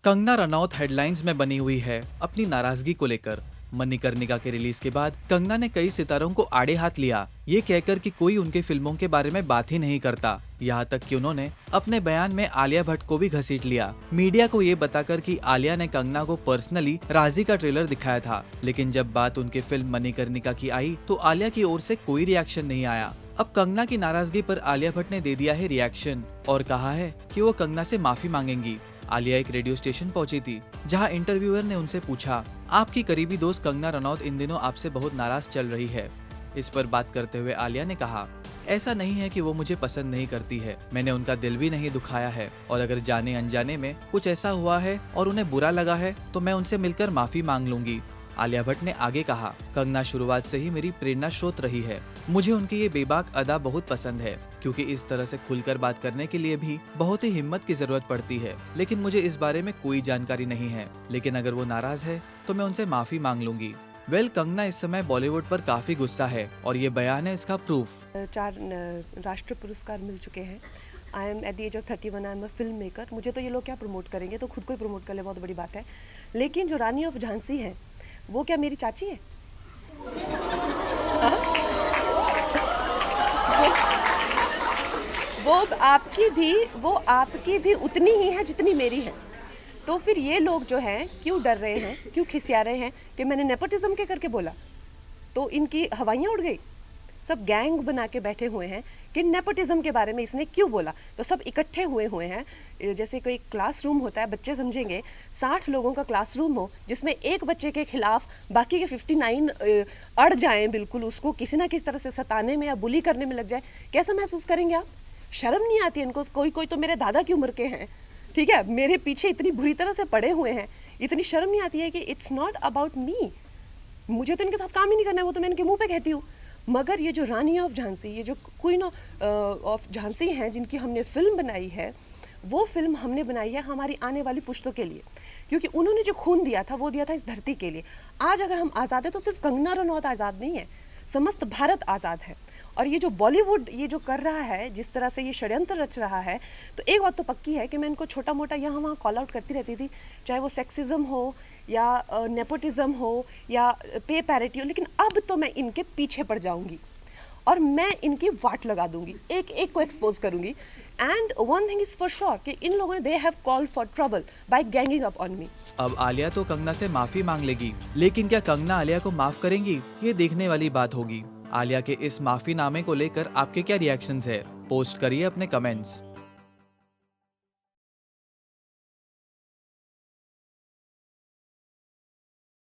Kangana Ranaut headlines में बनी हुई है अपनी नाराजगी को लेकर। मणिकर्णिका के रिलीज के बाद कंगना ने कई सितारों को आड़े हाथ लिया, ये कहकर कि कोई उनके फिल्मों के बारे में बात ही नहीं करता। यहाँ तक कि उन्होंने अपने बयान में आलिया भट्ट को भी घसीट लिया, मीडिया को ये बताकर कि आलिया ने कंगना को पर्सनली राजी का ट्रेलर दिखाया था। लेकिन जब बात उनके फिल्म मणिकर्णिका की आई तो आलिया की ओर से कोई रिएक्शन नहीं आया। अब कंगना की नाराजगी पर आलिया भट्ट ने दे दिया है रिएक्शन और कहा है कि वो कंगना से माफी मांगेंगी। आलिया एक रेडियो स्टेशन पहुंची थी, जहां इंटरव्यूअर ने उनसे पूछा, आपकी करीबी दोस्त कंगना रनौत इन दिनों आपसे बहुत नाराज चल रही है। इस पर बात करते हुए आलिया ने कहा, ऐसा नहीं है कि वो मुझे पसंद नहीं करती है, मैंने उनका दिल भी नहीं दुखाया है और अगर जाने अनजाने में कुछ ऐसा हुआ है और उन्हें बुरा लगा है तो मैं उनसे मिलकर माफी मांग लूंगी। आलिया भट्ट ने आगे कहा, कंगना शुरुआत से ही मेरी प्रेरणा स्रोत रही है। मुझे उनकी ये बेबाक अदा बहुत पसंद है, क्योंकि इस तरह से खुलकर बात करने के लिए भी बहुत ही हिम्मत की जरूरत पड़ती है। लेकिन मुझे इस बारे में कोई जानकारी नहीं है, लेकिन अगर वो नाराज है तो मैं उनसे माफी मांग लूंगी। कंगना इस समय बॉलीवुड पर काफी गुस्सा है और ये बयान है इसका प्रूफ। 4 राष्ट्रीय पुरस्कार मिल चुके हैं। I am at the age of 31, I am a film maker. मुझे तो ये लोग क्या प्रमोट करेंगे, तो खुद को ही प्रमोट कर ले, बहुत बड़ी बात है। लेकिन जो रानी ऑफ झांसी है वो क्या मेरी चाची है? हाँ? वो आपकी भी उतनी ही है जितनी मेरी है। तो फिर ये लोग जो हैं क्यों डर रहे हैं, क्यों खिसिया रहे हैं कि मैंने नेपोटिज्म के करके बोला? तो इनकी हवाइयाँ उड़ गई। सब गैंग बना के बैठे हुए हैं कि नेपोटिज्म के बारे में इसने क्यों बोला। तो सब इकट्ठे हुए हैं, जैसे कोई क्लासरूम होता है, बच्चे समझेंगे 60 लोगों का क्लासरूम हो, जिसमें एक बच्चे के खिलाफ बाकी के 59 अड़ जाएं, बिल्कुल उसको किसी ना किसी तरह से सताने में या बुली करने में लग जाए। कैसा महसूस करेंगे आप? शर्म नहीं आती इनको? कोई तो मेरे दादा की उम्र के हैं, ठीक है, मेरे पीछे इतनी बुरी तरह से पड़े हुए हैं, इतनी शर्म नहीं आती है कि इट्स नॉट अबाउट मी, मुझे तो इनके साथ काम ही नहीं करना है, वो तो मैं इनके मुंह पे कहती हूँ। मगर ये जो रानी ऑफ झांसी, ये जो क्वीन ऑफ झांसी हैं, जिनकी हमने फिल्म बनाई है, वो फिल्म हमने बनाई है हमारी आने वाली पुश्तों के लिए, क्योंकि उन्होंने जो खून दिया था वो दिया था इस धरती के लिए। आज अगर हम आज़ाद है तो सिर्फ कंगना रनौत आज़ाद नहीं है, समस्त भारत आज़ाद है। और ये जो बॉलीवुड ये जो कर रहा है, जिस तरह से ये षड्यंत्र रच रहा है, तो एक बात तो पक्की है कि मैं इनको छोटा मोटा यहाँ वहाँ कॉल आउट करती रहती थी, चाहे वो सेक्सिज्म हो या नेपोटिज्म हो या पे पैरिटी हो। लेकिन अब तो मैं इनके पीछे पड़ जाऊंगी और मैं इनकी वाट लगा दूंगी, एक एक को एक्सपोज करूंगी। And one thing is for sure कि इन लोगों ने they have called for trouble by ganging up on me. अब आलिया तो कंगना से माफी मांग लेगी, लेकिन क्या कंगना आलिया को माफ करेंगी, ये देखने वाली बात होगी। आलिया के इस माफीनामे को लेकर आपके क्या रिएक्शंस है? पोस्ट करिए अपने कमेंट्स।